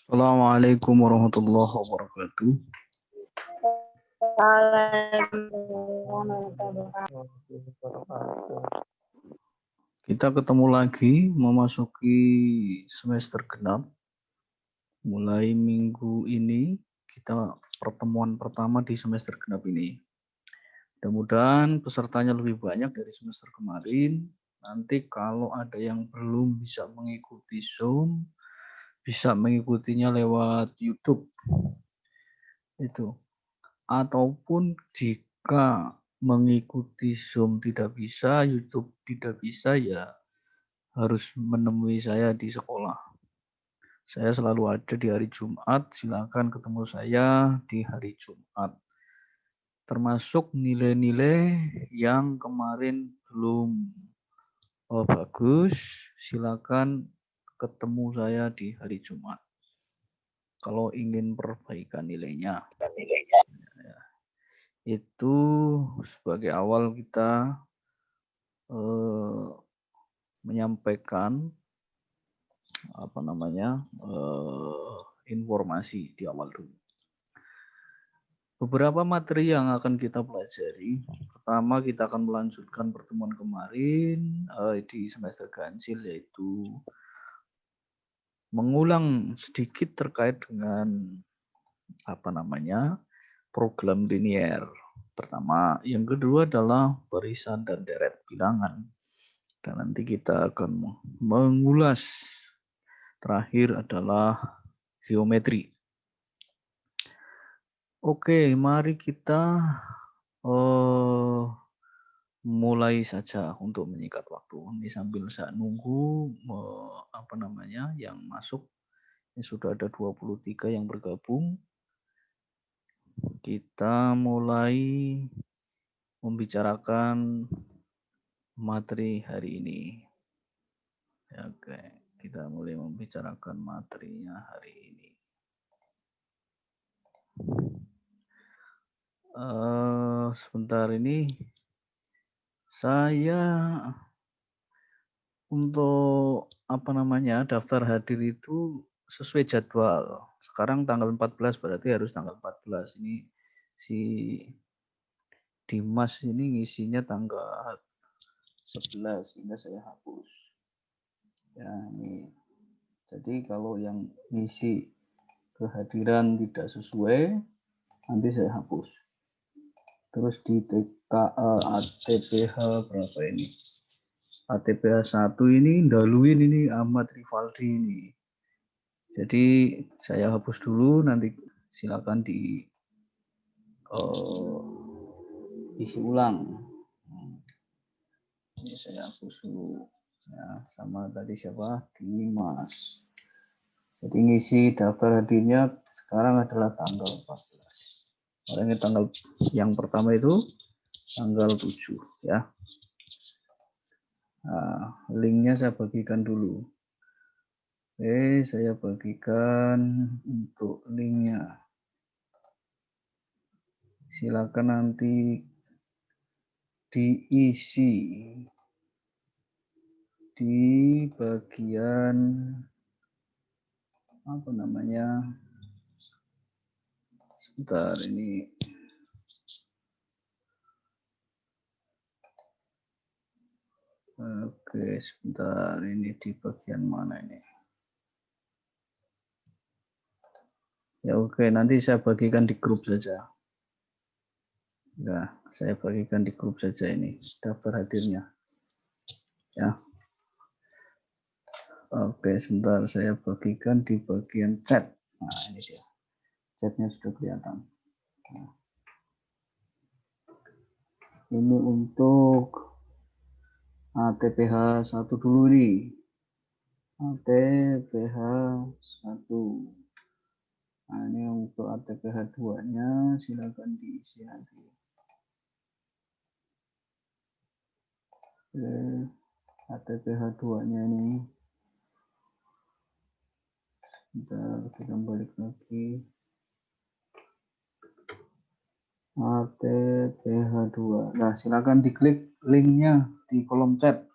Assalamualaikum warahmatullahi wabarakatuh. Kita ketemu lagi memasuki semester genap. Mulai minggu ini kita pertemuan pertama di semester genap ini. Mudah-mudahan pesertanya lebih banyak dari semester kemarin. Nanti kalau ada yang belum bisa mengikuti Zoom, bisa mengikutinya lewat YouTube. Itu. Ataupun jika mengikuti Zoom tidak bisa, YouTube tidak bisa, ya harus menemui saya di sekolah. Saya selalu ada di hari Jumat, silakan ketemu saya di hari Jumat. Termasuk nilai-nilai yang kemarin belum bagus, silakan ketemu saya di hari Jumat. Kalau ingin perbaikan nilainya. Itu sebagai awal kita menyampaikan informasi di awal dulu. Beberapa materi yang akan kita pelajari. Pertama, kita akan melanjutkan pertemuan kemarin di semester ganjil, yaitu mengulang sedikit terkait dengan program linier. Pertama, yang kedua adalah barisan dan deret bilangan. Dan nanti kita akan mengulas. Terakhir adalah geometri. Oke, mari kita mulai saja untuk menyingkat waktu. Ini sambil saya nunggu yang masuk. Ini sudah ada 23 yang bergabung. Kita mulai membicarakan materi hari ini. Oke, kita mulai membicarakan materinya hari ini. Sebentar ini saya untuk daftar hadir itu sesuai jadwal. Sekarang tanggal 14 berarti harus tanggal 14. Ini si Dimas ini ngisinya tanggal 11 sehingga saya hapus. Ya, ini. Jadi kalau yang ngisi kehadiran tidak sesuai, nanti saya hapus. Terus di ATPH berapa ini? ATPH 1 ini Daluin ini Ahmad Rivaldi ini. Jadi saya hapus dulu, nanti silakan isi ulang. Ini saya hapus dulu. Ya, sama tadi siapa? Dimas. Jadi ngisi daftar hadirnya sekarang adalah tanggal 14. Ini tanggal yang pertama itu tanggal 7 ya. Nah, linknya saya bagikan dulu. Oke, saya bagikan untuk linknya. Silakan nanti diisi di bagian sebentar ini. Oke, sebentar ini di bagian mana ini? Ya oke, nanti saya bagikan di grup saja. Ya, saya bagikan di grup saja ini daftar hadirnya. Ya. Oke, sebentar saya bagikan di bagian chat. Nah, ini dia. Chatnya sudah kelihatan. Nah. Ini untuk ATPH 1 dulu nih. ATPH 1. Nah, ini untuk ATPH 2-nya silakan diisi nanti. Oke, ATPH 2-nya ini. Bentar, kita balik lagi. ATPH 2. Nah, silakan diklik linknya di kolom chat.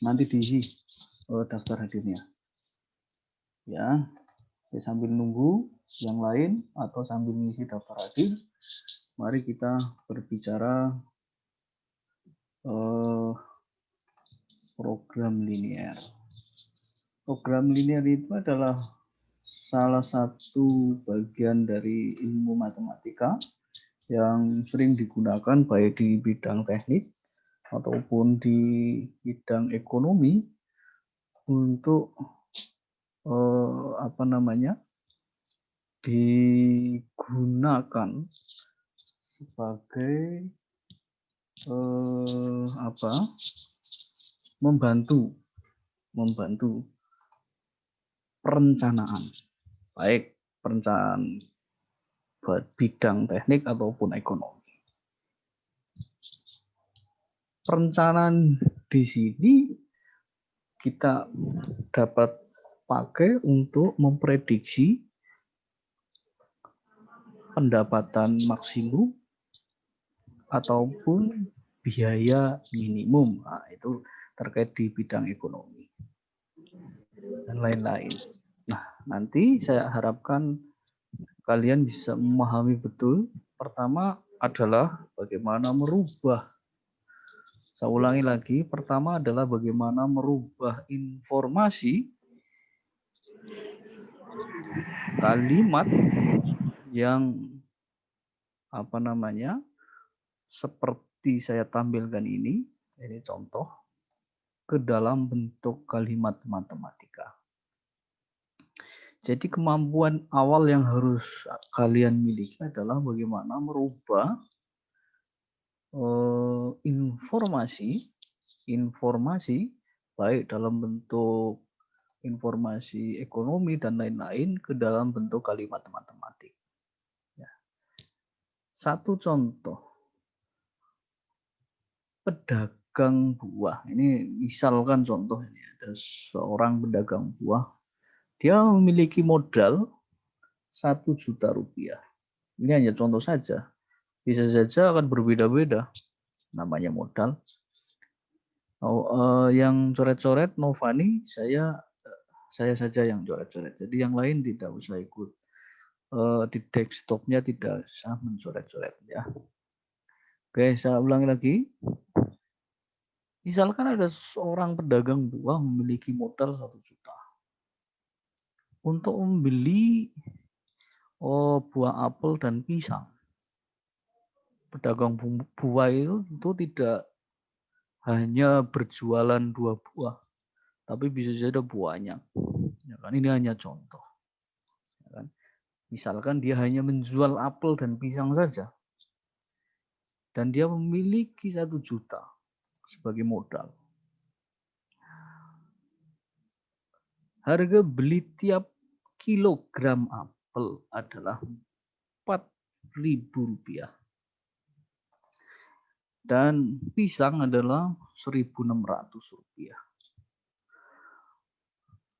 Nanti diisi daftar hadirnya. Ya. Ya, sambil nunggu yang lain atau sambil mengisi daftar hadir, mari kita berbicara program linear. Program linear itu adalah salah satu bagian dari ilmu matematika yang sering digunakan baik di bidang teknik ataupun di bidang ekonomi untuk digunakan sebagai membantu perencanaan, baik perencanaan bidang teknik ataupun ekonomi. Perencanaan di sini kita dapat pakai untuk memprediksi pendapatan maksimum ataupun biaya minimum. Nah, itu terkait di bidang ekonomi dan lain-lain. Nah, nanti saya harapkan kalian bisa memahami betul. Pertama adalah bagaimana merubah. Saya ulangi lagi, pertama adalah bagaimana merubah informasi kalimat yang seperti saya tampilkan ini contoh, ke dalam bentuk kalimat matematika. Jadi kemampuan awal yang harus kalian miliki adalah bagaimana merubah informasi baik dalam bentuk informasi ekonomi dan lain-lain ke dalam bentuk kalimat matematik. Ya. Satu contoh, pedagang buah. Ini misalkan contoh ini ada seorang pedagang buah, dia memiliki modal 1 juta rupiah. Ini hanya contoh saja. Bisa saja akan berbeda-beda namanya modal. Yang coret-coret Novani, saya saja yang coret-coret. Jadi yang lain tidak usah ikut. Di desktopnya tidak usah mencoret-coret ya. Oke, saya ulangi lagi. Misalkan ada seorang pedagang buah memiliki modal 1 juta. Untuk membeli buah apel dan pisang. Pedagang buah itu tidak hanya berjualan 2 buah, tapi bisa saja buahnya. Ya kan? Ini hanya contoh. Ya kan? Misalkan dia hanya menjual apel dan pisang saja, dan dia memiliki 1 juta sebagai modal. Harga beli tiap kilogram apel adalah Rp4.000 dan pisang adalah Rp1.600.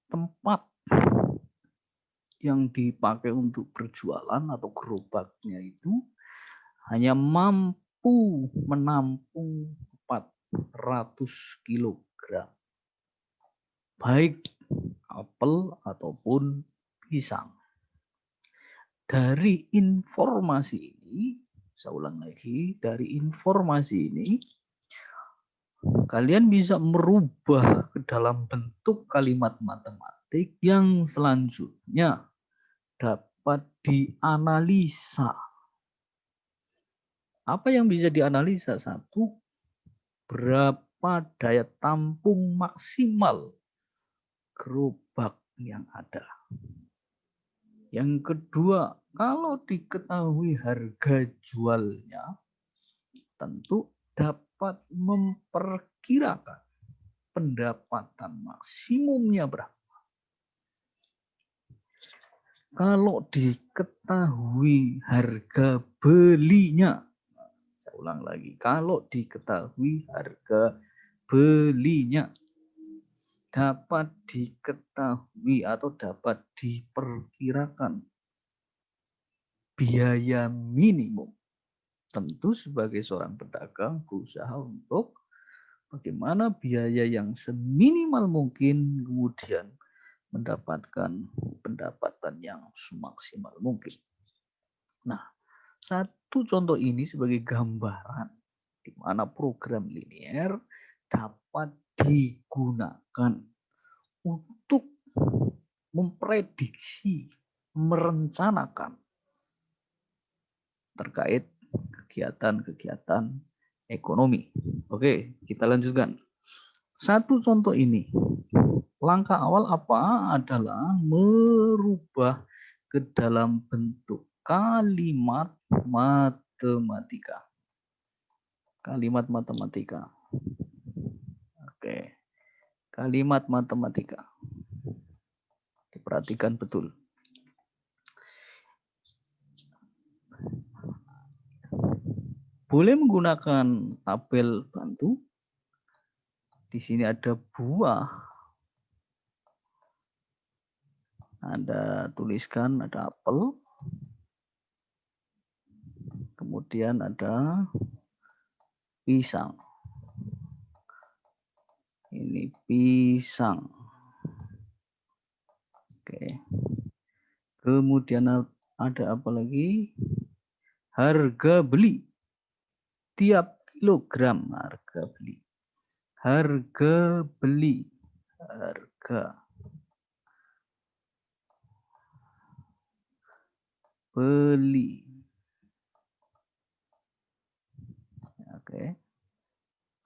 Tempat yang dipakai untuk berjualan atau gerobaknya itu hanya mampu menampung 400 kilogram, baik apel ataupun pisang. Dari informasi ini, saya ulang lagi, dari informasi ini, kalian bisa merubah ke dalam bentuk kalimat matematik yang selanjutnya dapat dianalisa. Apa yang bisa dianalisa? Satu, berapa daya tampung maksimal gerobak yang ada. Yang kedua, kalau diketahui harga jualnya, tentu dapat memperkirakan pendapatan maksimumnya berapa. Kalau diketahui harga belinya, saya ulang lagi, kalau diketahui harga belinya, dapat diketahui atau dapat diperkirakan biaya minimum. Tentu sebagai seorang pedagang berusaha untuk bagaimana biaya yang seminimal mungkin kemudian mendapatkan pendapatan yang semaksimal mungkin. Nah, satu contoh ini sebagai gambaran di mana program linier dapat digunakan untuk memprediksi, merencanakan terkait kegiatan-kegiatan ekonomi. Oke, kita lanjutkan. Satu contoh ini, langkah awal apa adalah merubah ke dalam bentuk kalimat matematika. Kalimat matematika. Oke. Kalimat matematika. Diperhatikan betul. Boleh menggunakan tabel bantu. Di sini ada buah. Anda tuliskan ada apel. Kemudian ada pisang. Ini pisang. Oke. Kemudian ada apa lagi? Harga beli. Tiap kilogram harga beli. Harga beli. Harga beli. Oke.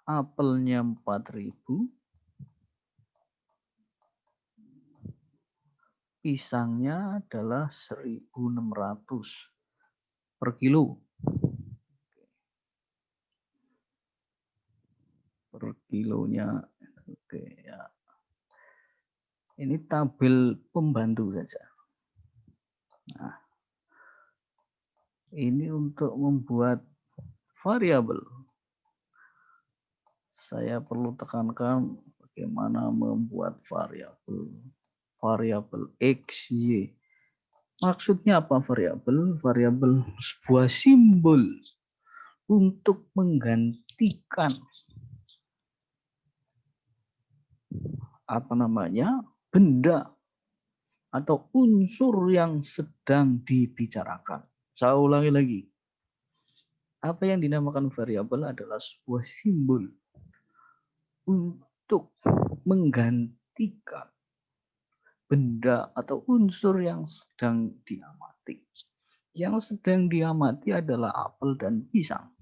Apelnya 4.000. Pisangnya adalah 1.600 per kilo. Per kilonya. Oke ya. Ini tabel pembantu saja. Nah, ini untuk membuat variabel. Saya perlu tekankan bagaimana membuat variabel. Variabel X, Y. Maksudnya apa variabel? Variabel sebuah simbol untuk menggantikan benda atau unsur yang sedang dibicarakan. Saya ulangi lagi. Apa yang dinamakan variabel adalah sebuah simbol untuk menggantikan benda atau unsur yang sedang diamati. Yang sedang diamati adalah apel dan pisang.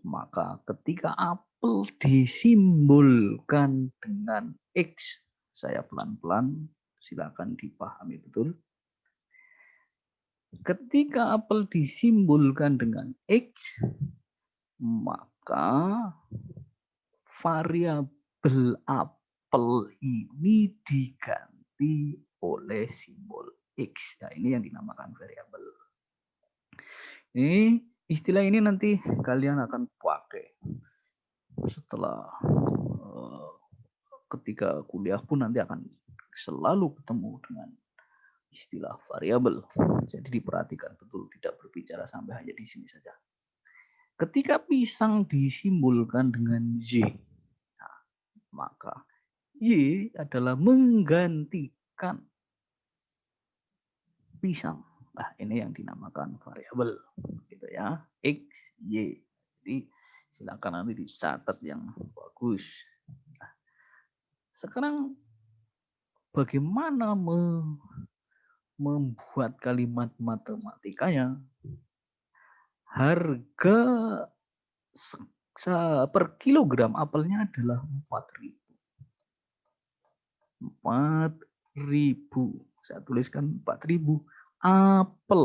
Maka ketika apel disimbolkan dengan X, saya pelan-pelan, silakan dipahami betul. Ketika apel disimbolkan dengan X, maka variabel apel ini diganti oleh simbol X. Nah, ini yang dinamakan variabel. Ini istilah ini nanti kalian akan pakai setelah ketika kuliah pun nanti akan selalu ketemu dengan istilah variabel. Jadi diperhatikan betul, tidak berbicara sampai hanya di sini saja. Ketika pisang disimbolkan dengan Y, nah, maka Y adalah menggantikan pisang. Nah, ini yang dinamakan variabel, gitu ya. X, Y. Jadi silakan nanti dicatat yang bagus. Nah, sekarang bagaimana membuat kalimat matematikanya? Harga per kilogram apelnya adalah 4.000. 4.000. Saya tuliskan 4.000. Apel.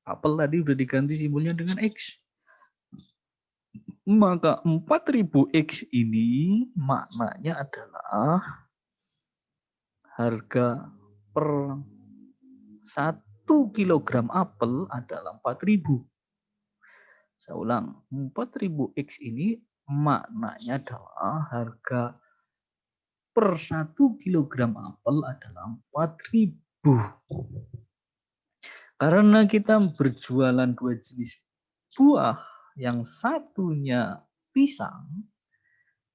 Apel tadi udah diganti simbolnya dengan X. Maka 4.000 X ini maknanya adalah harga per 1 kilogram apel adalah 4.000. Saya ulang, 4.000 X ini maknanya adalah harga per 1 kilogram apel adalah 4.000. Karena kita berjualan dua jenis buah, yang satunya pisang,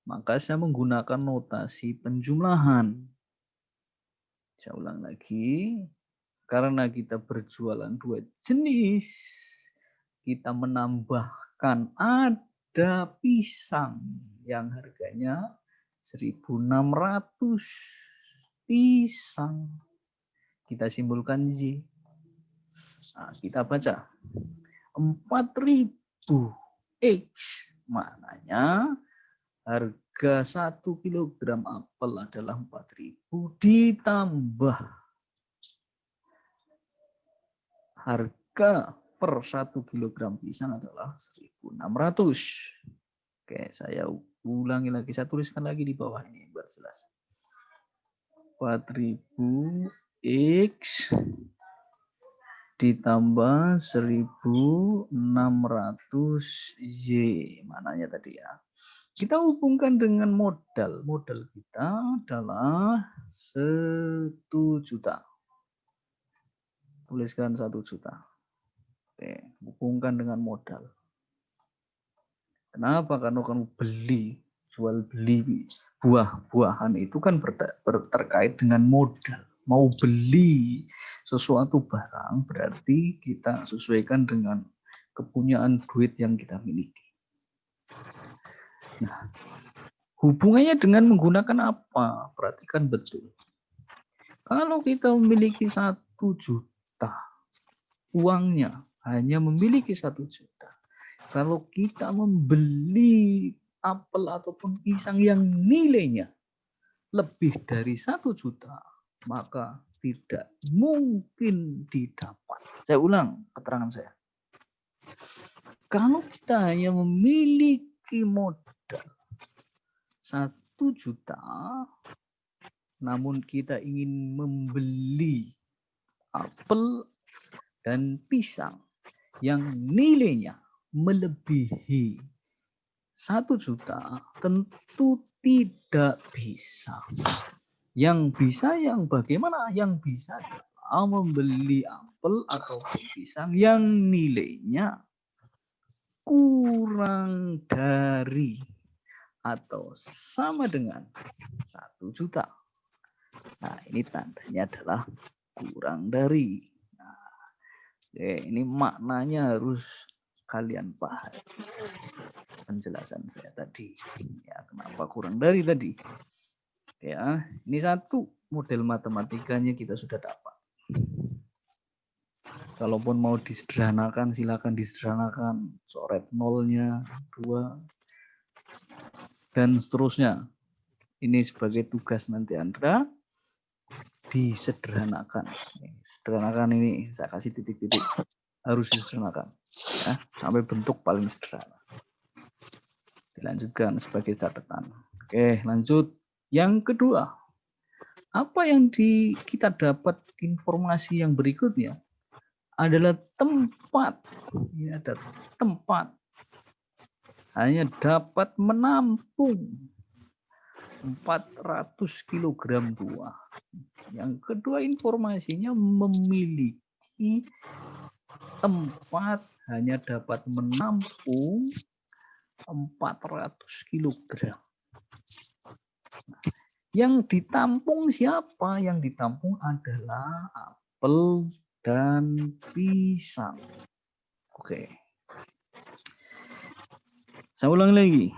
maka saya menggunakan notasi penjumlahan. Saya ulang lagi. Karena kita berjualan 2 jenis, kita menambahkan ada pisang yang harganya 1.600. Pisang. Kita simbolkan Y. Nah, kita baca 4.000 X. Maknanya harga 1 kilogram apel adalah 4.000 ditambah harga per 1 kilogram pisang adalah 1.600. Oke, saya ulangi lagi, saya tuliskan lagi di bawah ini biar jelas. 4.000 X ditambah 1.600 Y. Mananya tadi ya? Kita hubungkan dengan modal. Modal kita adalah 1 juta. Tuliskan 1 juta. Oke, hubungkan dengan modal. Kenapa? Karena kamu beli, jual beli buah-buahan itu kan terkait dengan modal. Mau beli sesuatu barang berarti kita sesuaikan dengan kepunyaan duit yang kita miliki. Nah, hubungannya dengan menggunakan apa? Perhatikan betul. Kalau kita memiliki 1 juta, uangnya hanya memiliki 1 juta. Kalau kita membeli apel ataupun pisang yang nilainya lebih dari 1 juta, maka tidak mungkin didapat. Saya ulang keterangan saya. Kalau kita hanya memiliki modal 1 juta, namun kita ingin membeli apel dan pisang yang nilainya melebihi 1 juta, tentu tidak bisa. Yang bisa yang bagaimana? Yang bisa adalah membeli apel atau pisang yang nilainya kurang dari atau sama dengan 1 juta. Nah, ini tandanya adalah kurang dari. Nah, ini maknanya harus kalian paham. Penjelasan saya tadi. Ya, kenapa kurang dari tadi? Ya, ini satu model matematikanya kita sudah dapat. Kalaupun mau disederhanakan, silakan disederhanakan. Coret nolnya, 2, dan seterusnya. Ini sebagai tugas nanti Anda disederhanakan. Sederhanakan ini, saya kasih titik-titik. Harus disederhanakan. Ya, sampai bentuk paling sederhana. Dilanjutkan sebagai catatan. Oke, lanjut. Yang kedua, apa yang kita dapat informasi yang berikutnya adalah tempat. Ini ada tempat. Hanya dapat menampung 400 kg buah. Yang kedua, informasinya memiliki tempat hanya dapat menampung 400 kg. Yang ditampung siapa? Yang ditampung adalah apel dan pisang. Oke. Saya ulang lagi.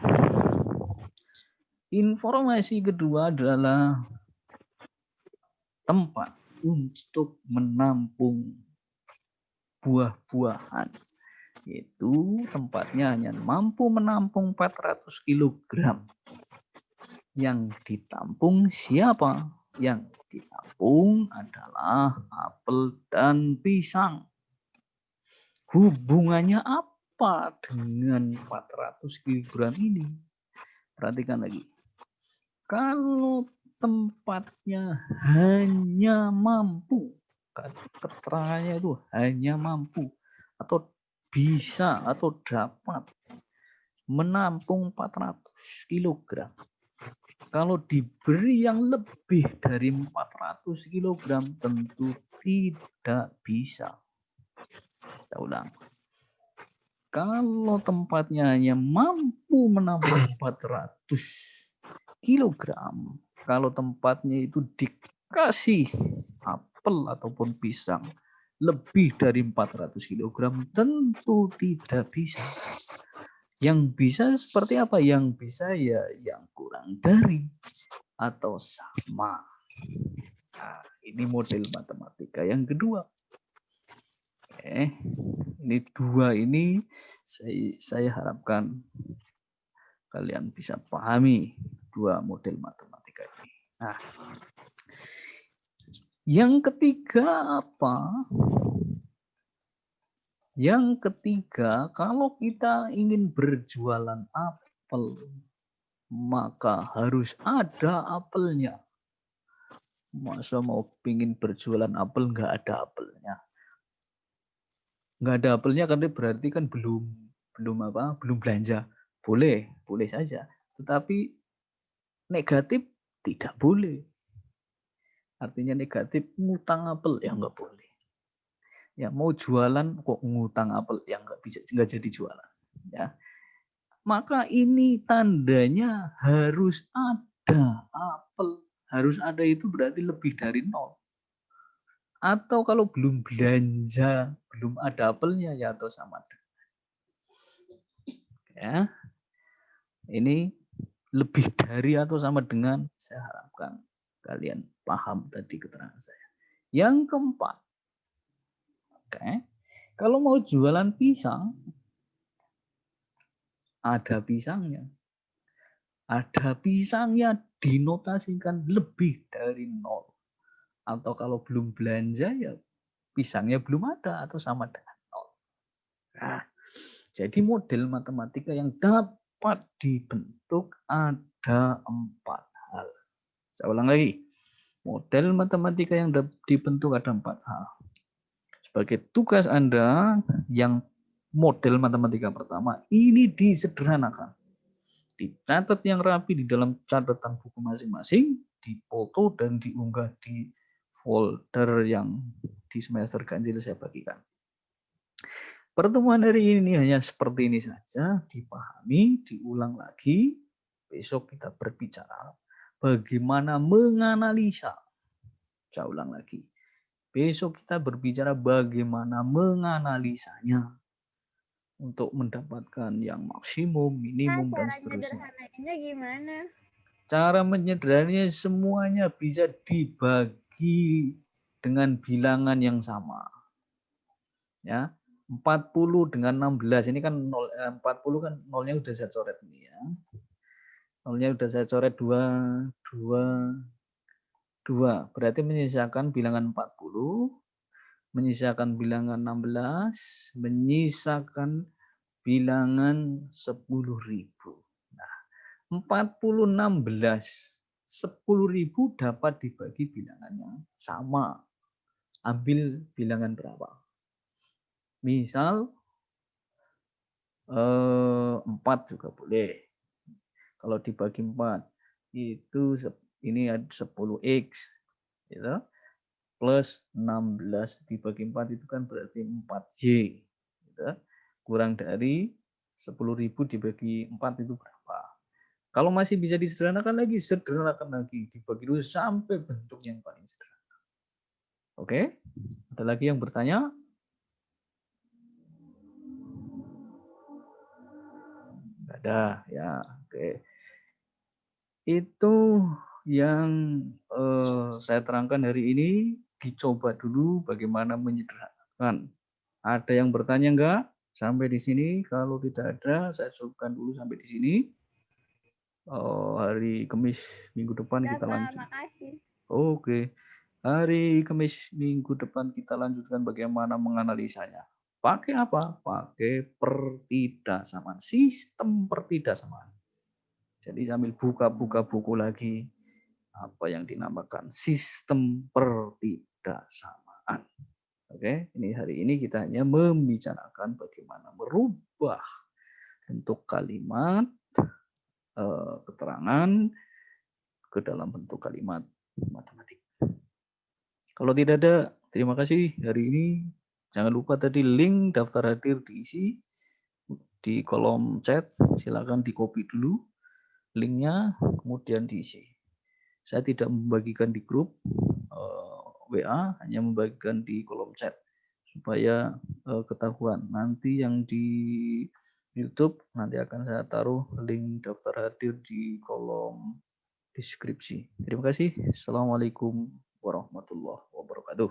Informasi kedua adalah tempat untuk menampung buah-buahan. Yaitu tempatnya hanya mampu menampung 400 kg. Yang ditampung siapa? Yang ditampung adalah apel dan pisang. Hubungannya apa dengan 400 kg ini? Perhatikan lagi. Kalau tempatnya hanya mampu, keterangannya itu hanya mampu atau bisa atau dapat menampung 400 kg. Kalau diberi yang lebih dari 400 kg tentu tidak bisa. Kita ulang. Kalau tempatnya hanya mampu menampung 400 kg, kalau tempatnya itu kasih apel ataupun pisang lebih dari 400 kg, tentu tidak bisa. Yang bisa seperti apa? Yang bisa ya yang kurang dari atau sama. Nah, ini model matematika yang kedua. Oke, ini dua ini saya harapkan kalian bisa pahami dua model matematika ini. Nah, yang ketiga apa? Yang ketiga, kalau kita ingin berjualan apel, maka harus ada apelnya. Masa mau pingin berjualan apel nggak ada apelnya? Nggak ada apelnya kan berarti kan belum belanja. Boleh saja. Tetapi negatif tidak boleh. Artinya negatif ngutang apel ya nggak boleh. Ya mau jualan kok ngutang apel ya nggak jadi jualan. Ya. Maka ini tandanya harus ada apel. Harus ada itu berarti lebih dari 0. Atau kalau belum belanja, belum ada apelnya ya atau sama. Ya. Ini lebih dari atau sama dengan, saya harapkan kalian paham tadi keterangan saya. Yang keempat, oke, kalau mau jualan pisang, ada pisangnya. Ada pisangnya dinotasikan lebih dari 0. Atau kalau belum belanja ya pisangnya belum ada atau sama dengan 0. Nah, jadi model matematika yang dapat dibentuk ada 4 hal. Saya ulang lagi. Model matematika yang dibentuk ada 4 hal. Sebagai tugas Anda yang model matematika pertama, ini disederhanakan. Dicatat yang rapi di dalam catatan buku masing-masing, dipoto dan diunggah di folder yang di semester ganjil saya bagikan. Pertemuan hari ini hanya seperti ini saja, dipahami, diulang lagi. Besok kita berbicara bagaimana menganalisa. Saya ulang lagi. Besok kita berbicara bagaimana menganalisanya untuk mendapatkan yang maksimum, minimum, dan seterusnya. Gimana? Cara menyederhananya semuanya bisa dibagi dengan bilangan yang sama. Ya, 40 dengan 16 ini kan 40 kan nolnya udah saya coret ini ya. Nolnya udah saya coret 2, 2. Berarti menyisakan bilangan 40, menyisakan bilangan 16, menyisakan bilangan 10.000. Nah, 40, 16, 10.000 dapat dibagi bilangannya sama. Ambil bilangan berapa? Misal 4 juga boleh. Kalau dibagi 4 itu ini ada 10x gitu. Plus 16 dibagi 4 itu kan berarti 4y gitu. Kurang dari 10.000 dibagi 4 itu berapa? Kalau masih bisa disederhanakan lagi, sederhanakan lagi, dibagi dulu sampai bentuk yang paling sederhana. Oke? Ada lagi yang bertanya? Enggak ada, ya. Oke. Itu yang saya terangkan hari ini, dicoba dulu bagaimana menyederhanakan. Ada yang bertanya enggak? Sampai di sini, kalau tidak ada, saya cukupkan dulu sampai di sini. Hari Kamis minggu depan kita lanjut. Makasih. Oke. Hari Kamis minggu depan kita lanjutkan bagaimana menganalisanya. Pakai apa? Pakai pertidaksamaan. Sistem pertidaksamaan. Jadi sambil buka-buka buku lagi, apa yang dinamakan sistem pertidaksamaan. Oke, ini hari ini kita hanya membicarakan bagaimana merubah bentuk kalimat, keterangan ke dalam bentuk kalimat matematik. Kalau tidak ada, terima kasih hari ini. Jangan lupa tadi link daftar hadir diisi di kolom chat. Silakan di copy dulu linknya, kemudian diisi. Saya tidak membagikan di grup, WA, hanya membagikan di kolom chat supaya ketahuan. Nanti yang di YouTube nanti akan saya taruh link daftar hadir di kolom deskripsi. Terima kasih. Assalamualaikum warahmatullahi wabarakatuh.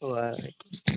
Waalaikumsalam.